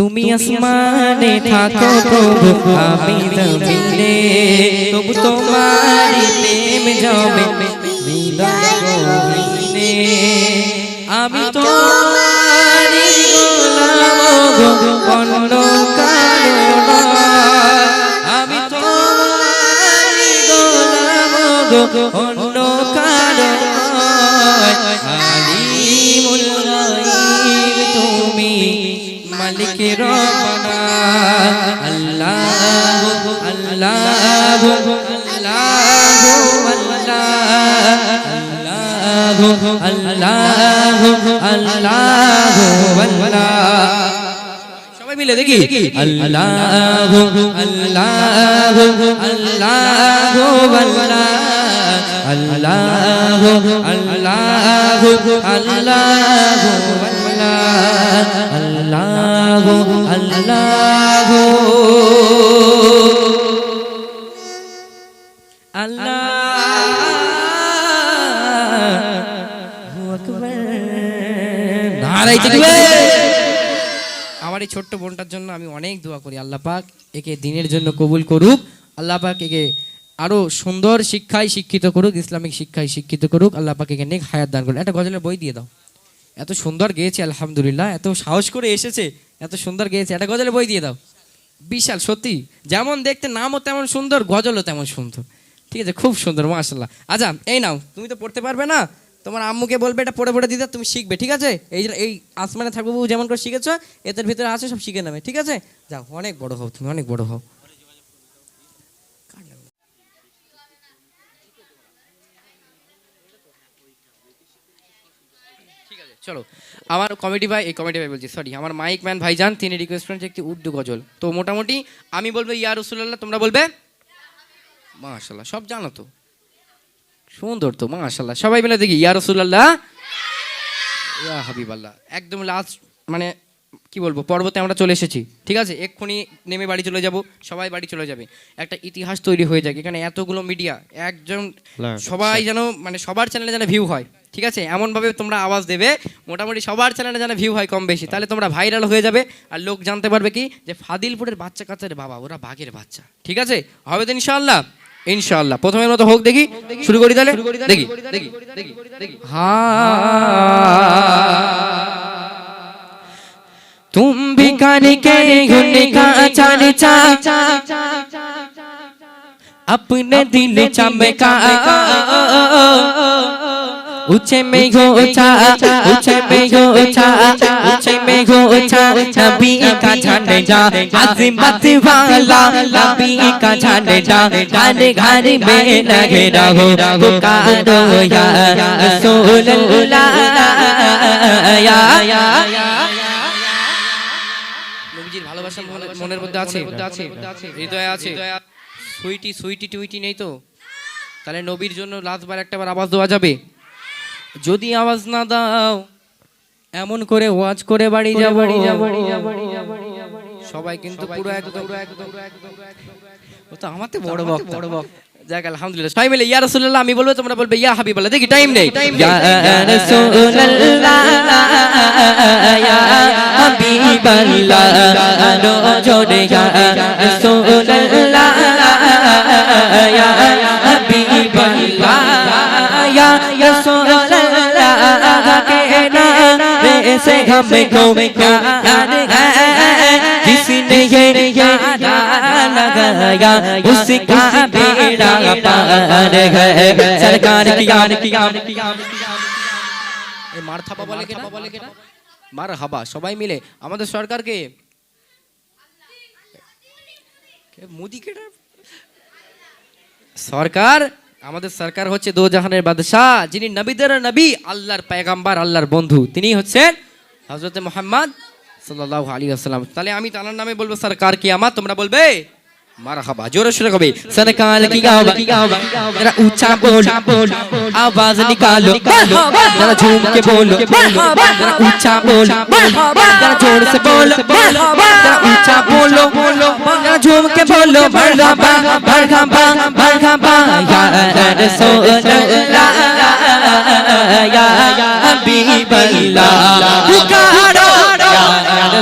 তুমি আসমানে থাকো প্রভু আমি জমিনে তবু তোমারই প্রেম জমে হৃদয় গহীনে আমি তোমারই গোলাম গো অন্য কারো নয় আমি তোমারই গোলাম গো অন্য কারো নয় আলিমুল গায়ব তুমি মালিক রব্বানা আল্লাহু আল্লাহু আল্লাহু আল্লাহু সবাই মিলে দেখি আল্লাহু আল্লাহু আল্লাহু আল্লাহু আল্লাহু আল্লাহু আল্লাহু আল্লাহু আল্লাহু আকবার নারে তাকবীর আমার এই ছোট্ট বোনটার জন্য আমি অনেক দোয়া করি আল্লাহ পাক একে দিনের জন্য কবুল করুক আল্লাহ পাক একে আরো সুন্দর শিক্ষায় শিক্ষিত করুক ইসলামিক শিক্ষায় শিক্ষিত করুক আল্লাহ পাক একে নেক হায়াত দান করুন একটা গজলের বই দিয়ে দাও এত সুন্দর গেয়েছে আলহামদুলিল্লাহ এত সাহস করে এসেছে এত সুন্দর গেয়েছে একটা গজলের বই দিয়ে দাও বিশাল সত্যি যেমন দেখতে নামও তেমন সুন্দর গজলও তেমন সুন্দর ঠিক আছে খুব সুন্দর মাশাআল্লাহ আচ্ছা এই নাও তুমি তো পড়তে পারবে না তোমার আম্মুকে বলবে এটা পড়ে পড়ে দিতে তুমি শিখবে ঠিক আছে এই আসমানে থাকবো যেমন করে শিখেছো এদের ভিতরে আছে সব শিখে নেবে ঠিক আছে যাও অনেক বড় হও তুমি অনেক বড় হও চলো আমার কমেডি ভাই বলছি সরি আমার মাইক ম্যান ভাইজান তিনি রিকোয়েস্ট করেছে একটি উর্দু গজল তো মোটামুটি আমি বলবো ইয়া রাসূলুল্লাহ তোমরা বলবে মাশাআল্লাহ সব জানো তো সুন্দর তো মাশাআল্লাহ সবাই মিলে দেখি ইয়া রাসূলুল্লাহ ইয়া হাবিবাল্লাহ একদম লাস্ট মানে কি বলবো পর্বতে আমরা চলে এসেছি ঠিক আছে এক্ষুনি নেমে বাড়ি চলে যাব সবাই বাড়ি চলে যাবে একটা ইতিহাস তৈরি হয়ে যায় এখানে এতগুলো মিডিয়া একজন সবাই যেন মানে সবার চ্যানেলে যেন ভিউ হয় ঠিক আছে এমনভাবে তোমরা আওয়াজ দেবে মোটামুটি সবার চ্যানেলে যেন ভিউ হয় কম বেশি তাহলে তোমরা ভাইরাল হয়ে যাবে আর লোক জানতে পারবে কি যে ফাদিলপুরের বাচ্চা কাচ্চার বাবা ওরা বাঘের বাচ্চা ঠিক আছে হবে তো ইনশাআল্লাহ ইনশাআল্লাহ প্রথমের মতো হোক দেখি শুরু করি তাহলে দেখি तुम भी करके उनका चर्चा अपने दिल चमका ऊंचे में हो ऊंचा ऊंचे में हो ऊंचा ऊंचे में हो ऊंचा नबी का झंडा अज़मत वाला नबी का झंडा घर घर में लगे रहो पुकारो या रसूलुल्लाह या নবীজির ভালোবাসা মনের মধ্যে আছে হৃদয়ে আছে সুইটি টুইটি নেই তো তাহলে নবীর জন্য লাস্টবার একটাবার আওয়াজ দেওয়া যাবে যদি আওয়াজ না দাও এমন করে ওয়াজ করে বাড়ি যাব সবাই কিন্তু পুরো একদম ও তো আমাতে বড় বক্তা যাক আলহামদুলিল্লাহ সবাই মিলে ইয়া রাসূলুল্লাহ আমি বলবো তোমরা বলবে ইয়া হাবিবাল্লাহ দেখি টাইম নেই ইয়া রাসূলুল্লাহ ইয়া হাবিবাল্লাহ আলো জোরে ইয়া রাসূলুল্লাহ ইয়া হাবিবাল্লাহ ইয়া রাসূলুল্লাহ কে নাম से हमको प्यार है जिसने ये नारा लगाया उसका बेड़ा पार है सरकार की মারহাবা বলে কেনা মারহাবা সবাই মিলে আমাদের সরকারকে মোদি কেডা সরকার আমাদের সরকার হচ্ছে দো জাহানের বাদশা যিনি নবীদের নবী আল্লাহর পয়গম্বর আল্লাহর বন্ধু তিনি হচ্ছেন হযরত মুহাম্মদ সাল্লাল্লাহু আলাইহি ওয়াসাল্লাম তাহলে আমি তার নামে বলবো সরকার কি আমার তোমরা বলবে মারহাবা জোরে সোরে কবে সরকার কি গাওয়া जरा ऊंचा बोल आवाज निकालो जरा झूम के बोलो जरा ऊंचा बोल जरा जोर से बोलो जरा ऊंचा बोलो जरा झूम के बोलो मरहबा मरहबा मरहबा या रसूलुल्लाह या हबीबल्लाह पुकारो या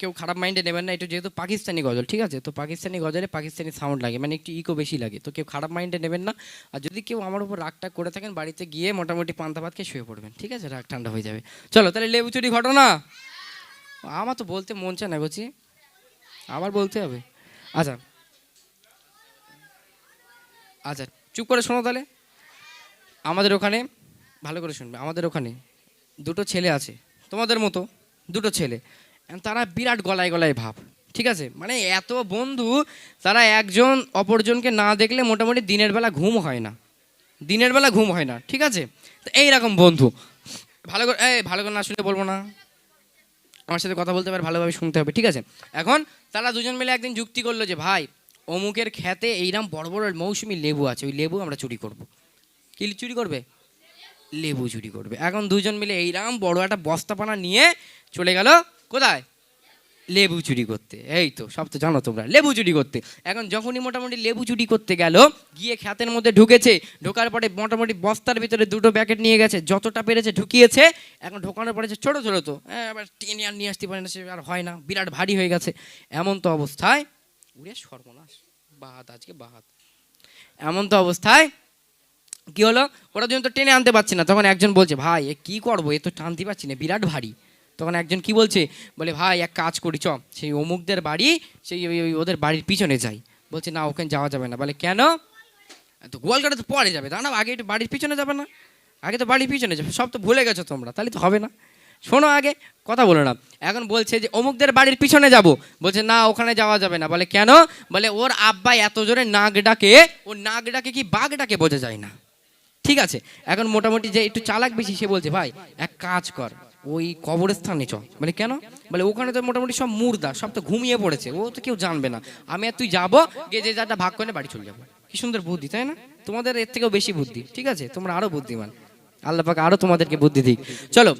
কেউ খারাপ মাইন্ডে নেবেন না, একটু যেহেতু পাকিস্তানি গজল, ঠিক আছে, তো পাকিস্তানি গজলে পাকিস্তানি সাউন্ড লাগে, মানে একটু ইকো বেশি লাগে, তো কেউ খারাপ মাইন্ডে নেবেন না। আর যদি কেউ আমার উপর রাগটা করে থাকেন, বাড়িতে গিয়ে মোটামুটি পান্তা ভাত খেয়ে শুয়ে পড়বেন, ঠিক আছে, রাগ ঠান্ডা হয়ে যাবে। চলো তাহলে লেবু চুরি ঘটনা। আমার তো বলতে মন চায় না বলছি, আবার বলতে হবে। আচ্ছা আচ্ছা, চুপ করে শোনো তাহলে। আমাদের ওখানে, ভালো করে শুনবে, আমাদের ওখানে দুটো ছেলে আছে তোমাদের মতো, দুটো ছেলে, তারা বিরাট গলায় গলায় ভাব, ঠিক আছে, মানে এত বন্ধু, তারা একজন অপরজনকে না দেখলে মোটামুটি দিনের বেলা ঘুম হয় না, দিনের বেলা ঘুম হয় না, ঠিক আছে। তো এইরকম বন্ধু, ভালো করে না শুনলে বলবো না, আমার সাথে কথা বলতে পারে, ভালোভাবে শুনতে হবে, ঠিক আছে। এখন তারা দুজন মিলে একদিন যুক্তি করলো যে ভাই অমুকের খেতে এইরকম বড় বড় মৌসুমি লেবু আছে, ওই লেবু আমরা চুরি করব। কি চুরি করবে? লেবু চুরি করবে। এখন দুজন মিলে এইরকম বড় একটা বস্তাপানা নিয়ে চলে গেল কোথায়? লেবু চুরি করতে। এই তো সব তো জানো তোমরা, লেবু চুরি করতে। এখন যখনই মোটামুটি লেবু চুরি করতে গেল, গিয়ে ক্ষেতের মধ্যে ঢুকেছে, ঢোকার পরে মোটামুটি বস্তার ভিতরে দুটো প্যাকেট নিয়ে গেছে, যতটা পেরেছে ঢুকিয়েছে। এখন ঢোকানোর পরে ছোটো ছোটো তো, এবার টেনে আর নিয়ে আসতে পারে না, সে আর হয় না, বিরাট ভারী হয়ে গেছে। এমন তো অবস্থায়, উড়ে সর্বনাশ, বাহাত আজকে বাহাত, এমন তো অবস্থায় কি হলো, ওরা যখন তো টেনে আনতে পারছে না, তখন একজন বলছে ভাই এ কী করবো, এ তো টানতে পারছি না, বিরাট ভারী। তখন একজন কি বলছে, বলে ভাই এক কাজ করি, চ সেই অমুকদের বাড়ি, সেই ওদের বাড়ির পিছনে যাই। বলছে না ওখানে যাওয়া যাবে না। বলে কেন? তো গোয়ালঘাটে তো পরে যাবে, তা না আগে একটু বাড়ির পিছনে যাবে না? আগে তো বাড়ির পিছনে যাবে, সব তো ভুলে গেছো তোমরা, তাহলে তো হবে না, শোনো আগে, কথা বলো না। এখন বলছে যে অমুকদের বাড়ির পিছনে যাব। বলছে না ওখানে যাওয়া যাবে না। বলে কেন? বলে ওর আব্বা এত জোরে নাক ডাকে, ও নাক ডাকে কি বাঘ ডাকে বোঝা যায় না, ঠিক আছে। এখন মোটামুটি যে একটু চালাক বেশি, সে বলছে ভাই এক কাজ কর, ওই কবরস্থানে চ। বলে কেন? বলে ওখানে তো মোটামুটি সব মুর্দা, সব তো ঘুমিয়ে পড়েছে, ও তো কেউ জানবে না, আমি আর তুই যাবো, গিয়ে যে যারটা ভাগ করে বাড়ি চলে যাবো। কি সুন্দর বুদ্ধি, তাই না? তোমাদের এর থেকেও বেশি বুদ্ধি, ঠিক আছে, তোমরা আরো বুদ্ধিমান, আল্লাহ পাক আরো তোমাদেরকে বুদ্ধি দিক। চলো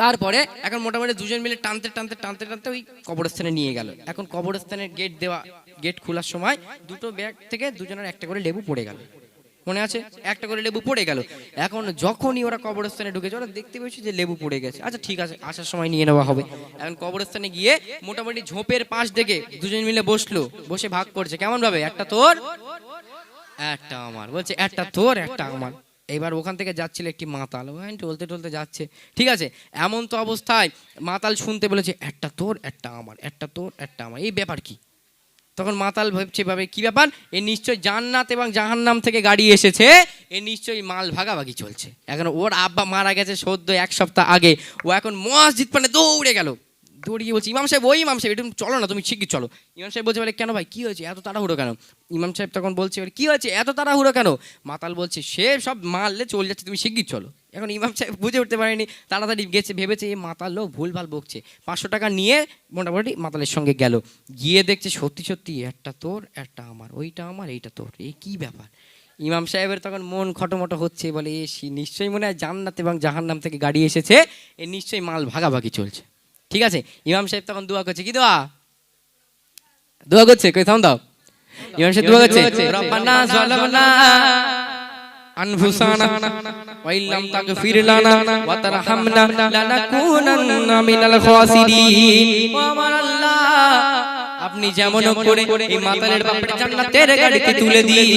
তারপরে এখন মোটামুটি দুজন মিলে টানতে টানতে টানতে টানতে ওই কবরস্থানে নিয়ে গেল। এখন কবরস্থানের গেট দেওয়া, গেট খোলার সময় দুটো ব্যাগ থেকে দুজনের একটা করে লেবু পড়ে গেল, মনে আছে, একটা করে লেবু পড়ে গেল। এখন যখনই ওরা কবরস্থানে ঢুকেছে, ওরা দেখতে পেয়েছে যে লেবু পড়ে গেছে, আচ্ছা ঠিক আছে আসার সময় নিয়ে নেওয়া হবে। এখন কবরস্থানে গিয়ে মোটামুটি ঝোপের পাশ থেকে দুজন মিলে বসলো, বসে ভাগ করছে কেমন ভাবে, একটা তোর একটা আমার, বলছে একটা তোর একটা আমার। এবার ওখান থেকে যাচ্ছিল একটি মাতাল, টলতে টলতে যাচ্ছে, ঠিক আছে। এমন তো অবস্থায় মাতাল শুনতে বলেছে একটা তোর একটা আমার, একটা তোর একটা আমার, এই ব্যাপার কি? তখন মাতাল ভাবছে ভাবে কি ব্যাপার, এ নিশ্চয়ই জান্নাত এবং জাহান্নাম থেকে গাড়ি এসেছে, এ নিশ্চয়ই মাল ভাগাভাগি চলছে। এখন ওর আব্বা মারা গেছে সদ্য এক সপ্তাহ আগে, ও এখন মসজিদ পানে দৌড়ে গেল, দৌড়িয়ে বলছে ইমাম সাহেব, ওই ইমাম সাহেব একটু চলো না, তুমি শিগগির চলো। ইমাম সাহেব বলছে বলে কেন ভাই কি হয়েছে, এত তাড়াহুড়ো কেন? ইমাম সাহেব তখন বলছে কি হয়েছে এত তাড়াহুড়ো কেন? মাতাল বলছে সে সব মারলে চলে যাচ্ছে, তুমি শিগগির চলো। এখন ইমাম সাহেব বুঝে উঠতে পারেনি, তাড়াতাড়ি গেছে, ভেবেছে এই মাতাল লোক ভুলভাল বকছে, 500 টাকা নিয়ে মোটামুটি মাতালের সঙ্গে গেল, গিয়ে দেখছে সত্যি সত্যি একটা তোর একটা আমার, ওইটা আমার এইটা তোর, এই কি ব্যাপার? ইমাম সাহেবের তখন মন খটোমটো হচ্ছে, বলে এ নিশ্চয়ই মনে হয় জান্নাত এবং জাহান্নাম থেকে গাড়ি এসেছে, এ নিশ্চয়ই মাল ভাগাভাগি চলছে, ঠিক আছে। ইমাম সাহেব তখন দোয়া করছে, কি দোয়া? দোয়া করছে, কই থাম দাও। ইমাম সাহেব দোয়া করছে, রব্বানা যালামনা আনফুসানা ওয়া ইল্লাম তাগফির লানা ওয়া তারহামনা লানাকুনান্না মিনাল খাসিরিন। ও আমার আল্লাহ, আপনি যেমন করে এই মাতালের বাপের জান্নাতের গাড়িতে তুলে দিন,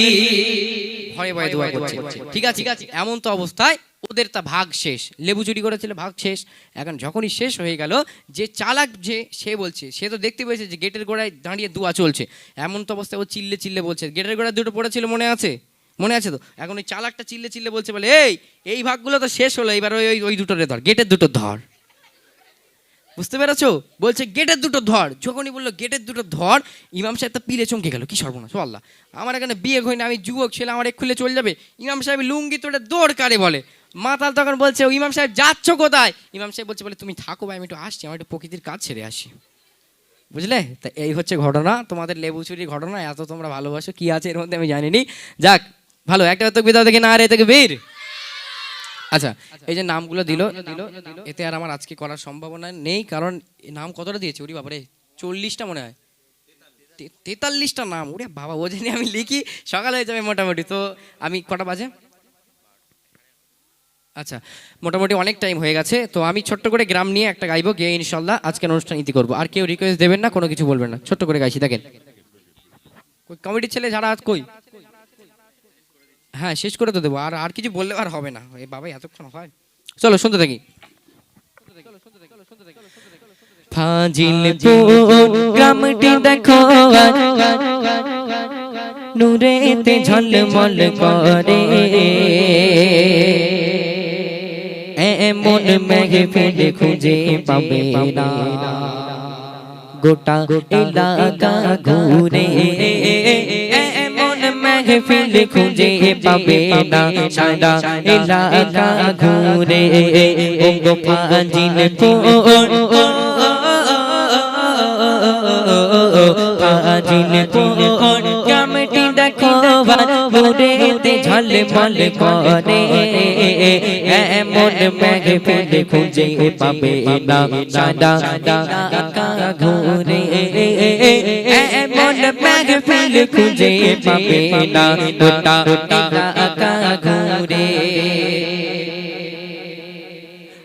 ভয়ে ভয়ে দোয়া করছে, ঠিক আছে। এমন তো অবস্থায় ওদের তা ভাগ শেষ, লেবু চুরি করেছিল ভাগ শেষ। এখন যখনই শেষ হয়ে গেল, যে চালাক যে সে বলছে, সে তো দেখতে পেয়েছে যে গেটের গোড়ায় দাঁড়িয়ে দোয়া চলছে, এমন তো অবস্থায় ও চিল্লে চিল্লে বলছে, গেটের গোড়ায় দুটো পড়েছিল মনে আছে, মনে আছে তো? এখন ওই চালাকটা চিল্লে চিল্লে বলছে, বলে এই ভাগগুলো তো শেষ হলো, এবার ওই ওই দুটোরে ধর, গেটের দুটো ধর, বুঝতে পেরেছো? বলছে গেটের দুটো ধর। যখনই বললো গেটের দুটো ধর, ইমাম সাহেব তা পিলে চমকে গেল, কি সর্বনাশ আল্লাহ, আমার এখানে বিয়ে হয়নি, আমি যুবক ছেলে, আমার খুলে চলে যাবে। ইমাম সাহেব লুঙ্গি তোড়ে দৌড় কারে বলে। মাতাল তখন বলছে ও ইমাম সাহেব যাচ্ছ কোথায়? ইমাম সাহেব বলছে বলে তুমি থাকো ভাই, আমি একটু আসছি, আমার একটু প্রকৃতির কাজ ছেড়ে আসি, বুঝলে? তা এই হচ্ছে ঘটনা, তোমাদের লেবু চুরির ঘটনা, এত তোমরা ভালোবাসো, কি আছে এর মধ্যে আমি জানিনি। যাক ভালো, একটা তো বিদাও দেখি না, আর এ থেকে বীর। আচ্ছা, এই যে নামগুলো দিল, এতে আর আমার আজকে করার সম্ভাবনা নেই, কারণ নাম কতটা দিয়েছে ওরে বাবারে, 40টা মনে হয়, 43টা নাম, ওরে বাবা, ও জানি আমি লিখি সকাল হয়ে যাবে মোটামুটি। তো আমি কটা বাজে, আচ্ছা, মোটামুটি অনেক টাইম হয়ে গেছে, তো আমি ছোট্ট করে গ্রাম নিয়ে একটা গাইবো, গিয়ে ইনশাল্লাহ আজকের অনুষ্ঠান ইতি করবো। আর কেউ রিকোয়েস্ট দেবেন না, কোনো কিছু বলবেন না, ছোট্ট করে গাইছি দেখেন। কমিটির ছেলে যারা আজ কই? হ্যাঁ, শেষ করে তো দেবো, আর আর কিছু বললে আর হবে না, এ বাবা এতক্ষণ হয়। চলো শুনতে থাকি। ফাজিলপুর গ্রামটি দেখো নূরেতে ঝলমল করে, এমন মেহফিল খুঁজে পাবে না গোটা এলাকা ঘুরে, এমন মেহফিল খুঁজে পাবে না সারা এলাকা ঘুরে। ও গো ফাজিলপুর, ফাজিলপুর গ্রামটি দেখো নূরেতে ঝলমল করে, এমন মেহফিল খুঁজে পাবে না সারা এলাকা ঘুরে, এমন মেহফিল খুঁজে পাবে না গোটা এলাকা ঘুরে।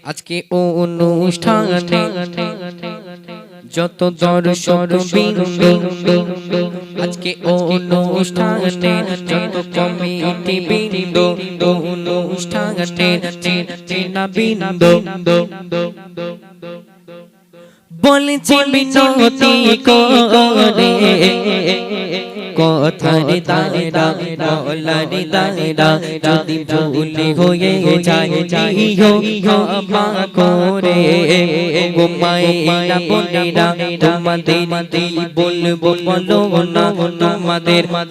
আজকে অনুষ্ঠানে যত দর্শক বিন্দু, আজকে অনুষ্ঠানে যত কমিটি বিন্দু, অনুষ্ঠানে চেনা বিন্দু বলছি বিনতি করে, কথার দায়রা বলার দায়রা যদি ভুল হয়ে যায় যাইও ক্ষমা করে। গো মায়েরা বোনেরা তোমাদের বলবো বলো না, তোমাদের হয়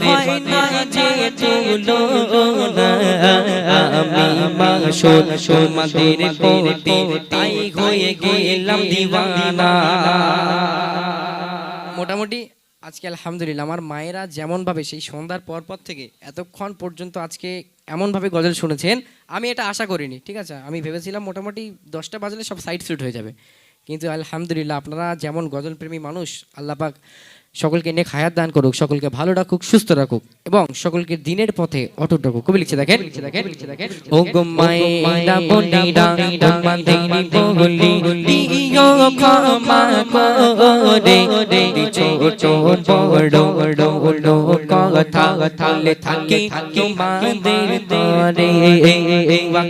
না যে তুলনা, আমি মাসুদ তোমাদের প্রতি তাই হয়ে গেলাম দিওয়ানা। মোটামুটি আজকে আলহামদুলিল্লাহ আমার মায়েরা যেমনভাবে সেই সন্ধ্যার পর থেকে এতক্ষণ পর্যন্ত আজকে এমনভাবে গজল শুনেছেন, আমি এটা আশা করিনি। ঠিক আছে, আমি ভেবেছিলাম মোটামুটি 10টা বাজলে সব সাইড শুট হয়ে যাবে, কিন্তু আলহামদুলিল্লাহ আপনারা যেমন গজল প্রেমী মানুষ, আল্লাহ পাক সকলকে নেক হায়াত দান করুক, সকলকে ভালো রাখুক, সুস্থ রাখুক এবং সকলকে দিনের পথে অটুট রাখুক। কবি লিখছে দেখেন, ও গো মায়েরা বোনেরা তোমাদের বলি দিও ক্ষমা করে, ছোট বড় কথা বলে থাকি তোমাদের তরে,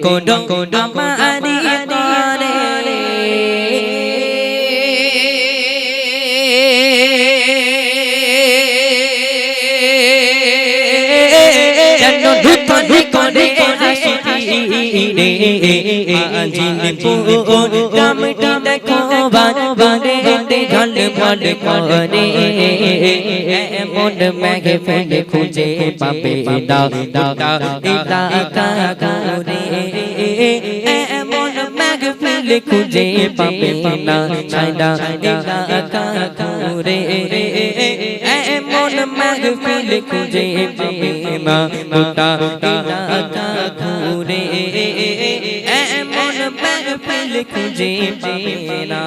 করো আমারি তরে করে রে। আজিলপুর গ্রামটি দেখো বারে ঝলমল করে, এমন মেহফিল খুঁজে পাবে না গোটা এলাকা ঘুরে, এমন মেহফিল খুঁজে পাবে না সারা এলাকা ঘুরে, এমন মেহফিল খুঁজে পাবে না গোটা এলাকা ঘুরে, এমন মেহফিল খুঁজে পাবে না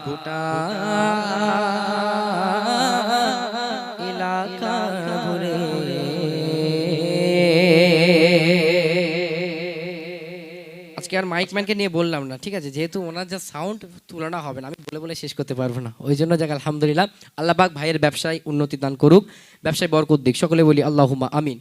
গোটা এলাকা ঘুরে। আজকে আর মাইক ম্যানকে নিয়ে বললাম না, ঠিক আছে, যেহেতু ওনার যা সাউন্ড তুলনা হবে না, আমি বলে বলে শেষ করতে পারবো না, ওই জন্য যাক আলহামদুলিল্লাহ। আল্লাহ পাক ভাইয়ের ব্যবসায় উন্নতি দান করুক, ব্যবসায় বরকত দিক, সকলে বলি আল্লাহুম্মা আমিন।